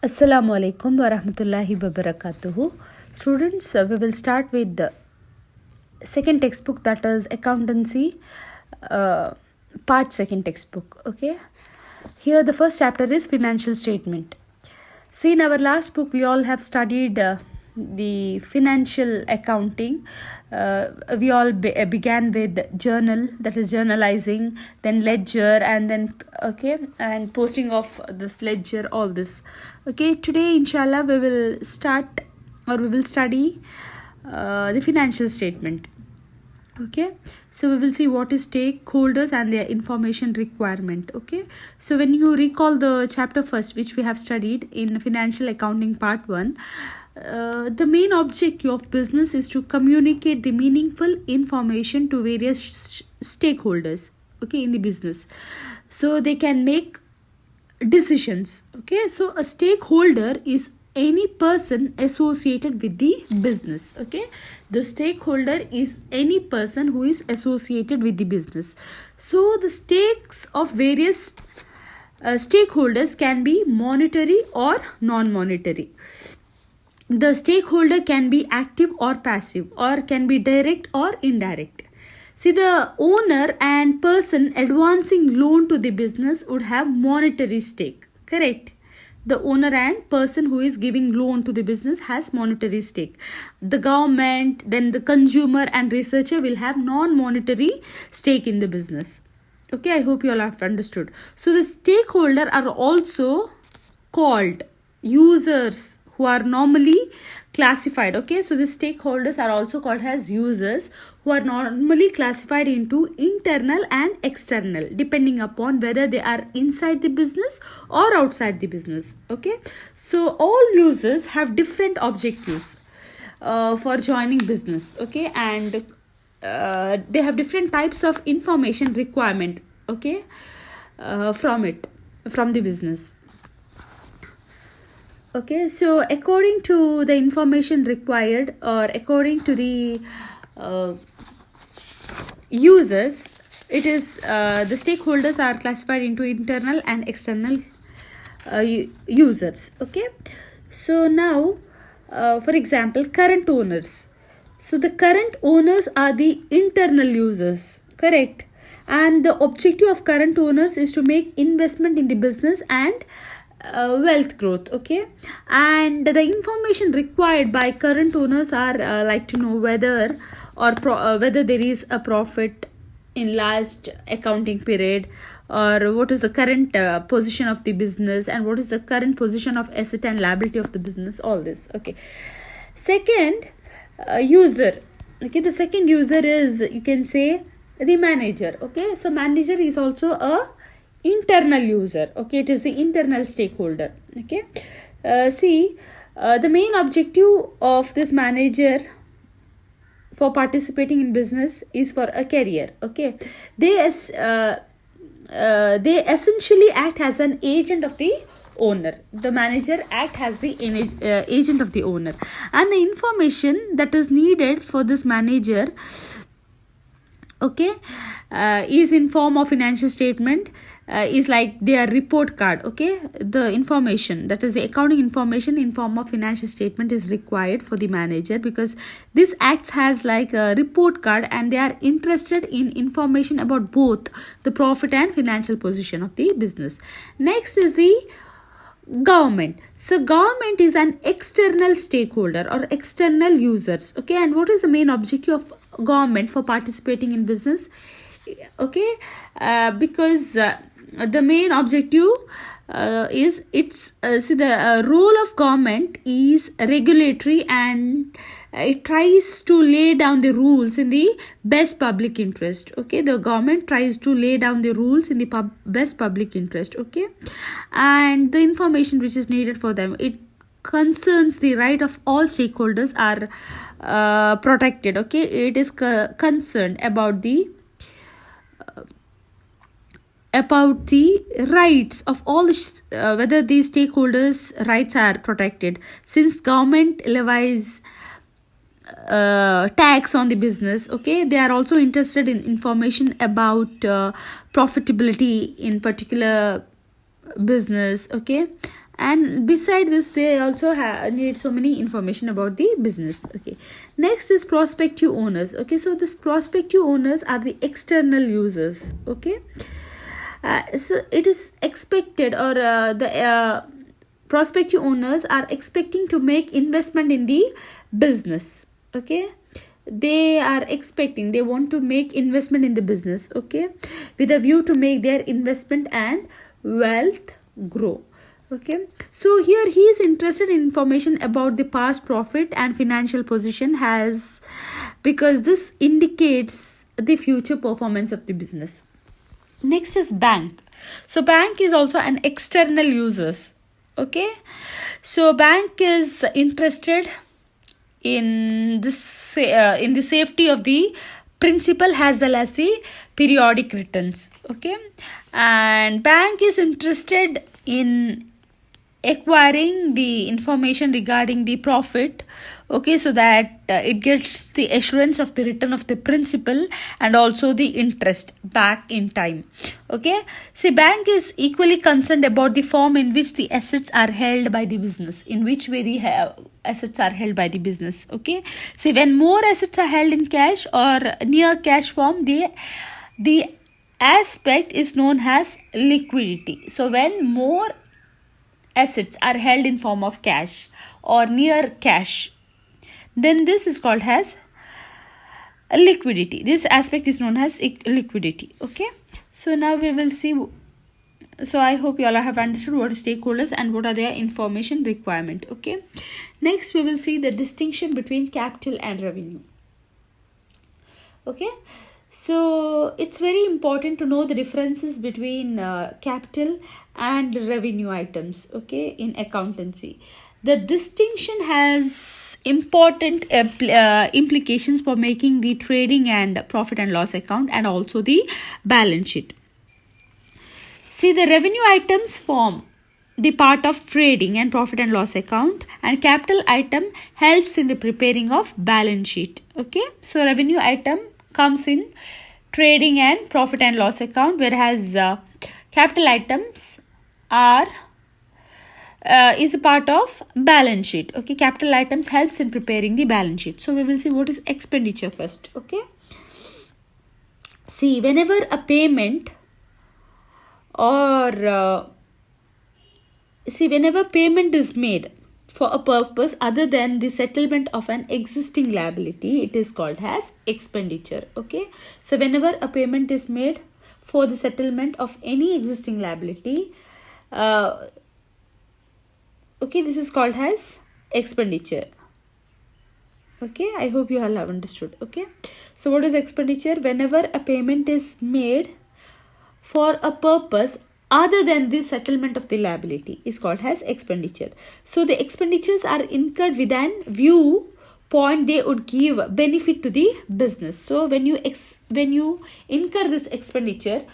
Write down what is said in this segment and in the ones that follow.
Assalamu alaikum wa rahmatullahi wa barakatuhu. Students, we will start with the second textbook, that is accountancy, part second textbook. Okay, here the first chapter is financial statement. See, in our last book we all have studied the financial accounting. We all began with journal, that is journalizing, then ledger, and then and posting of this ledger, all this. Okay, today inshallah we will study the financial statement. Okay, so we will see what is stakeholders and their information requirement. Okay, so when you recall the chapter first, which we have studied in financial accounting part 1, the main objective of business is to communicate the meaningful information to various stakeholders, okay, in the business, so they can make decisions. Okay, so a stakeholder is any person associated with the business. Okay, the stakeholder is any person who is associated with the business. So the stakes of various stakeholders can be monetary or non-monetary. The stakeholder can be active or passive, or can be direct or indirect. See, the owner and person advancing loan to the business would have monetary stake, correct? The owner and person who is giving loan to the business has monetary stake. The government, then the consumer and researcher will have non-monetary stake in the business. Okay, I hope you all have understood. So the stakeholder are also called users, who are normally classified. Okay, so the stakeholders are also called as users, who are normally classified into internal and external, depending upon whether they are inside the business or outside the business. Okay, so all users have different objectives for joining business. Okay, and they have different types of information requirement. Okay, from the business. Okay, so according to the information required, or according to the users, it is the stakeholders are classified into internal and external users. Okay, so now for example, current owners. So the current owners are the internal users, correct? And the objective of current owners is to make investment in the business and wealth growth. Okay, and the information required by current owners are like to know whether whether there is a profit in last accounting period, or what is the current position of the business, and what is the current position of asset and liability of the business, all this. Okay, second user. Okay, the second user is, you can say, the manager. Okay, so manager is also a internal user. Okay, it is the internal stakeholder. Okay, see, the main objective of this manager for participating in business is for a career. Okay, they essentially act as an agent of the owner. The manager act as the agent of the owner, and the information that is needed for this manager, okay, is in form of financial statement, is like their report card. Okay, the information, that is the accounting information in form of financial statement, is required for the manager, because this acts as like a report card, and they are interested in information about both the profit and financial position of the business. Next is the government. So government is an external stakeholder or external users. Okay, and what is the main objective of government for participating in business? Okay, because the main objective is, it's see, the role of government is regulatory, and it tries to lay down the rules in the best public interest. Okay, the government tries to lay down the rules in the best public interest. Okay, and the information which is needed for them, it concerns the right of all stakeholders are protected. Okay, it is concerned about the rights of all whether the stakeholders' rights are protected, since government levies tax on the business. Okay, they are also interested in information about profitability in particular business. Okay, and beside this they also need so many information about the business. Okay, next is prospective owners. Okay, so this prospective owners are the external users. Okay, so it is expected, or the prospective owners are expecting to make investment in the business. Okay, they are expecting, they want to make investment in the business. Okay, with a view to make their investment and wealth grow. Okay, so here he is interested in information about the past profit and financial position, has because this indicates the future performance of the business. Next is bank. So bank is also an external users. Okay, so bank is interested in this in the safety of the principal as well as the periodic returns. Okay, and bank is interested in acquiring the information regarding the profit. Okay, so that it gets the assurance of the return of the principal and also the interest back in time. Okay, see, bank is equally concerned about the form in which the assets are held by the business, in which way the assets are held by the business. Okay, see, when more assets are held in cash or near cash form, the aspect is known as liquidity. So when more assets are held in form of cash or near cash, then this is called as liquidity. This aspect is known as liquidity. Okay, so now we will see. So I hope you all have understood what is stakeholders and what are their information requirement. Okay, next we will see the distinction between capital and revenue. Okay, so it's very important to know the differences between capital and revenue items. Okay, in accountancy, the distinction has important implications for making the trading and profit and loss account and also the balance sheet. See, the revenue items form the part of trading and profit and loss account, and capital item helps in the preparing of balance sheet. Okay, so revenue item comes in trading and profit and loss account, whereas capital items are is a part of balance sheet. Okay, capital items helps in preparing the balance sheet. So we will see what is expenditure first. Okay, see, whenever a payment or whenever payment is made for a purpose other than the settlement of an existing liability, it is called as expenditure. Okay, so whenever a payment is made for the settlement of any existing liability, okay, this is called as expenditure. Okay, I hope you all have understood. Okay, so what is expenditure? Whenever a payment is made for a purpose other than the settlement of the liability is called as expenditure. So the expenditures are incurred with an viewpoint they would give benefit to the business. So when you incur this expenditure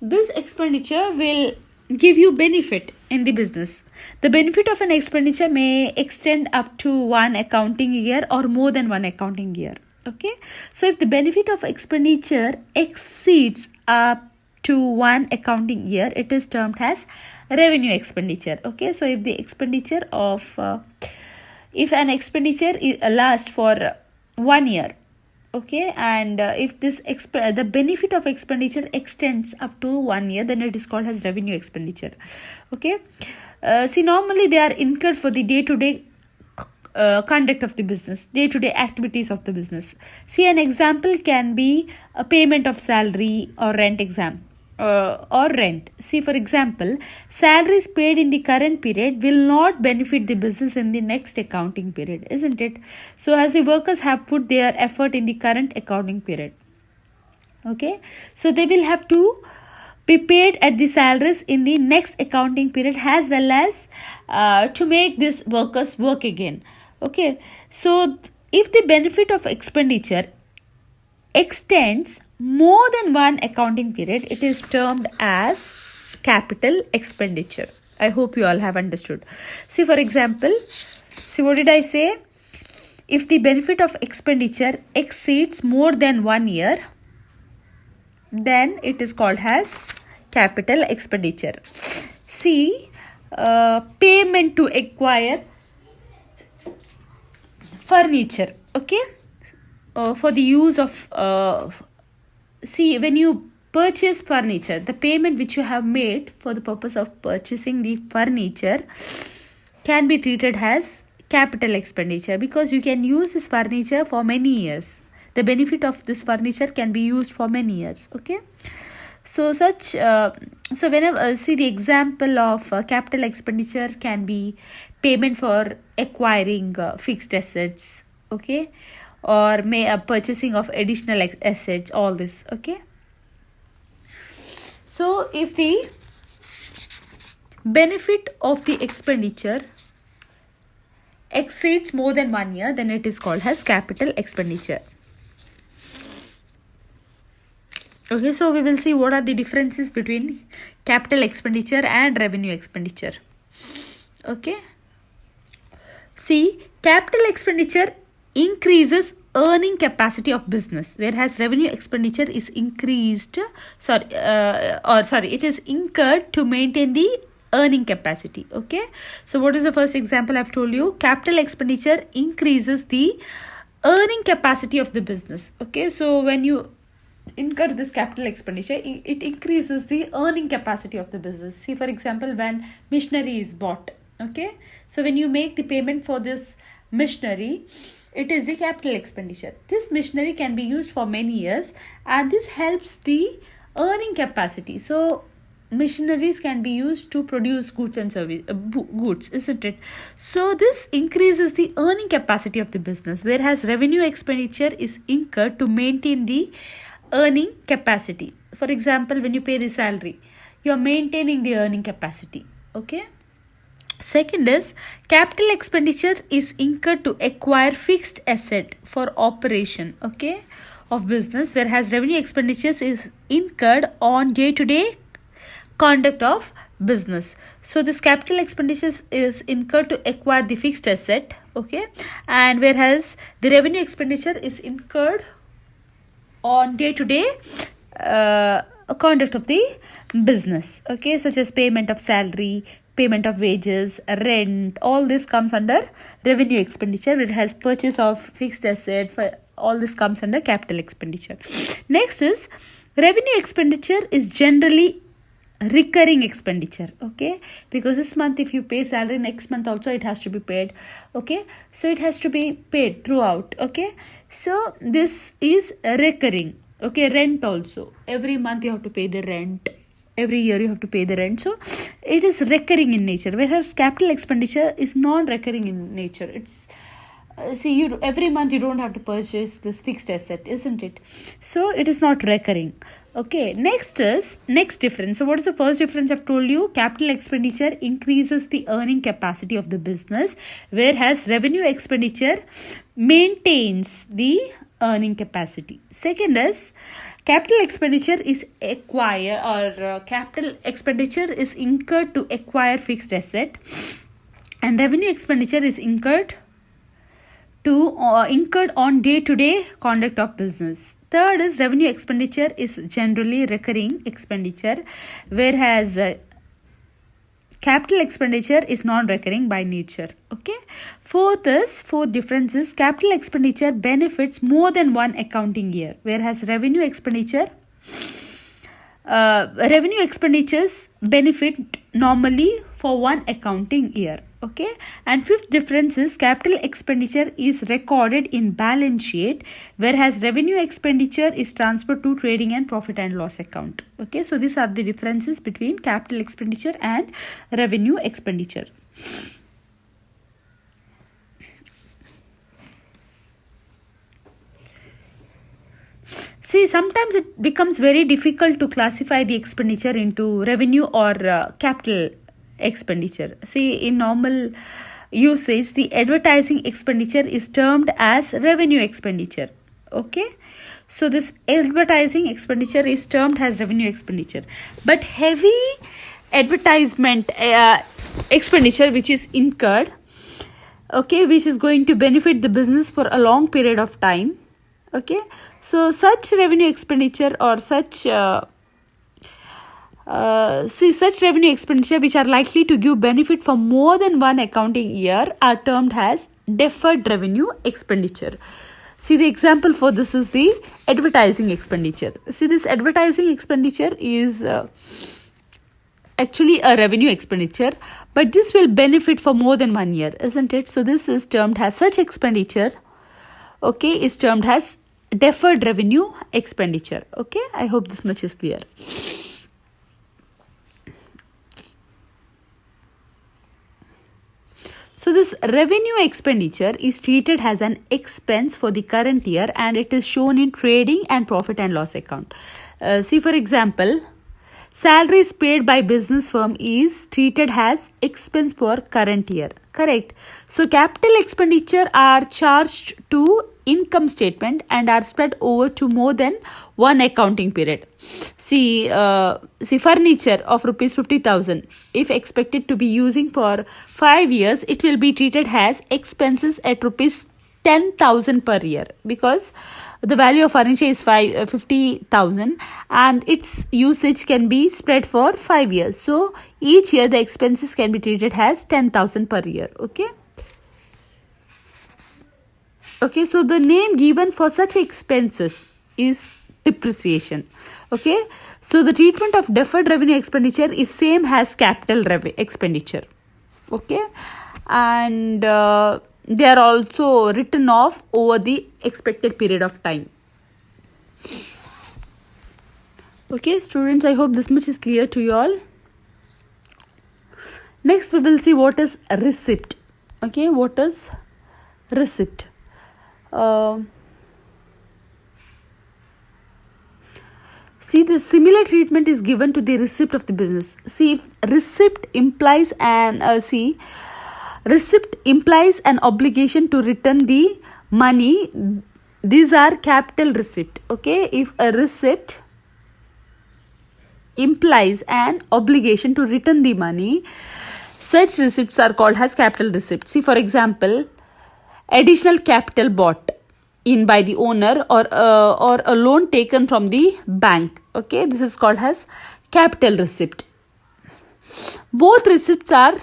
will give you benefit in the business. The benefit of an expenditure may extend up to one accounting year or more than one accounting year. Okay, so if the benefit of expenditure exceeds up to one accounting year, it is termed as revenue expenditure. Okay, so if the expenditure of if an expenditure lasts for 1 year, okay, and if this the benefit of expenditure extends up to 1 year, then it is called as revenue expenditure. Okay, see, normally they are incurred for the day-to-day conduct of the business, day-to-day activities of the business. See, an example can be a payment of salary or rent or rent. See, for example, salaries paid in the current period will not benefit the business in the next accounting period, isn't it? So as the workers have put their effort in the current accounting period, okay, so they will have to be paid at the salaries in the next accounting period, as well as to make these workers work again. Okay, so if the benefit of expenditure extends more than one accounting period, it is termed as capital expenditure. I hope you all have understood. See, for example, see, what did I say? If the benefit of expenditure exceeds more than 1 year, then it is called as capital expenditure. See, payment to acquire furniture. Okay, for the use of see, when you purchase furniture, the payment which you have made for the purpose of purchasing the furniture can be treated as capital expenditure, because you can use this furniture for many years. The benefit of this furniture can be used for many years. Okay, so so whenever see the example of capital expenditure can be payment for acquiring fixed assets. Okay, or purchasing of additional assets, all this. Okay, so if the benefit of the expenditure exceeds more than 1 year, then it is called as capital expenditure. Okay, so we will see what are the differences between capital expenditure and revenue expenditure. Okay, see, capital expenditure increases earning capacity of business, whereas revenue expenditure is it is incurred to maintain the earning capacity. Okay, so what is the first example I've told you? Capital expenditure increases the earning capacity of the business. Okay, so when you incur this capital expenditure, it increases the earning capacity of the business. See, for example, when machinery is bought. Okay, so when you make the payment for this machinery, it is the capital expenditure. This machinery can be used for many years, and this helps the earning capacity. So machineries can be used to produce goods and goods, isn't it? So this increases the earning capacity of the business, whereas revenue expenditure is incurred to maintain the earning capacity. For example, when you pay the salary, you are maintaining the earning capacity. Okay, second is capital expenditure is incurred to acquire fixed asset for operation, okay, of business, whereas revenue expenditures is incurred on day-to-day conduct of business. So this capital expenditures is incurred to acquire the fixed asset. Okay, and whereas the revenue expenditure is incurred on day-to-day conduct of the business. Okay, such as payment of salary, payment of wages, rent, all this comes under revenue expenditure. It has purchase of fixed asset, for all this comes under capital expenditure. Next is revenue expenditure is generally recurring expenditure. Okay, because this month if you pay salary, next month also it has to be paid. Okay, so it has to be paid throughout. Okay, so this is recurring. Okay, rent also, every month you have to pay the rent, every year you have to pay the rent. So it is recurring in nature, whereas capital expenditure is non-recurring in nature. It's you every month you don't have to purchase this fixed asset, isn't it? So it is not recurring. Okay, next difference. So what is the first difference? I've told you capital expenditure increases the earning capacity of the business, whereas revenue expenditure maintains the earning capacity. Second is capital expenditure is capital expenditure is incurred to acquire fixed asset, and revenue expenditure is incurred on day-to-day conduct of business. Third is revenue expenditure is generally recurring expenditure, whereas capital expenditure is non-recurring by nature. Okay. Fourth difference is capital expenditure benefits more than one accounting year, whereas revenue expenditures benefit normally for one accounting year. Okay, and fifth difference is capital expenditure is recorded in balance sheet, whereas revenue expenditure is transferred to trading and profit and loss account. Okay, so these are the differences between capital expenditure and revenue expenditure. See, sometimes it becomes very difficult to classify the expenditure into revenue or capital expenditure. See, in normal usage, the advertising expenditure is termed as revenue expenditure. Okay, so this advertising expenditure is termed as revenue expenditure, but heavy advertisement expenditure which is incurred, okay, which is going to benefit the business for a long period of time. Okay, so such revenue expenditure or such See, such revenue expenditure which are likely to give benefit for more than one accounting year are termed as deferred revenue expenditure. See, the example for this is the advertising expenditure. See, this advertising expenditure is actually a revenue expenditure, but this will benefit for more than 1 year, isn't it? So this is termed as such expenditure, okay, is termed as deferred revenue expenditure. Okay, I hope this much is clear. So this revenue expenditure is treated as an expense for the current year, and it is shown in trading and profit and loss account. See, for example, salaries paid by business firm is treated as expense for current year. Correct. So capital expenditure are charged to income statement and are spread over to more than one accounting period. See, furniture of rupees 50,000, if expected to be using for 5 years, it will be treated as expenses at rupees 10,000 per year, because the value of furniture is 50,000 and its usage can be spread for 5 years. So each year the expenses can be treated as 10,000 per year. Okay, so the name given for such expenses is depreciation. Okay, so the treatment of deferred revenue expenditure is same as capital expenditure. Okay, and they are also written off over the expected period of time. Okay, students, I hope this much is clear to you all. Next, we will see what is receipt. Okay, what is receipt? See, the similar treatment is given to the receipt of the business. See, if receipt implies receipt implies an obligation to return the money. These are capital receipt. Okay, if a receipt implies an obligation to return the money, such receipts are called as capital receipts. See, for example, additional capital bought in by the owner, or a loan taken from the bank. Okay, this is called as capital receipt. Both receipts are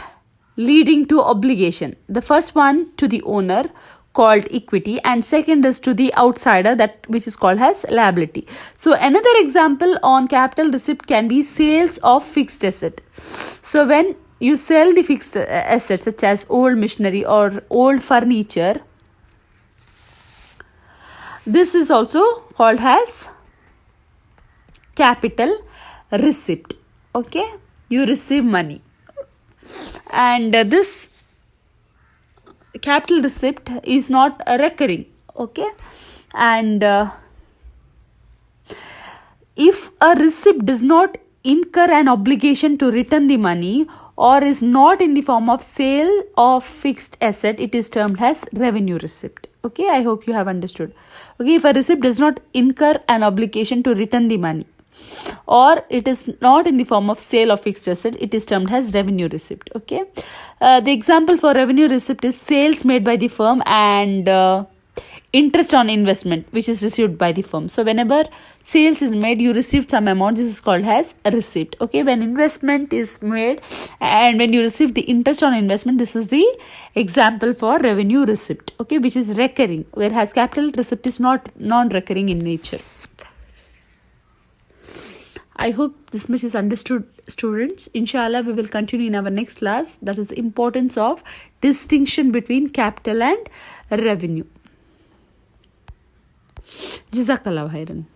leading to obligation. The first one to the owner, called equity, and second is to the outsider, that which is called as liability. So another example on capital receipt can be sales of fixed asset. So when you sell the fixed assets such as old machinery or old furniture, this is also called as capital receipt. Okay, you receive money, and this capital receipt is not recurring. Okay, and if a receipt does not incur an obligation to return the money or is not in the form of sale of fixed asset, it is termed as revenue receipt. Okay, I hope you have understood. Okay, if a receipt does not incur an obligation to return the money or it is not in the form of sale of fixed asset, it is termed as revenue receipt. Okay, the example for revenue receipt is sales made by the firm and interest on investment which is received by the firm. So whenever sales is made, you receive some amount, this is called as a receipt. Okay, when investment is made and when you receive the interest on investment, this is the example for revenue receipt. Okay, which is recurring, whereas capital receipt is not non-recurring in nature. I hope this much is understood, students. Inshallah, we will continue in our next class, that is importance of distinction between capital and revenue. Jazakallah khairan.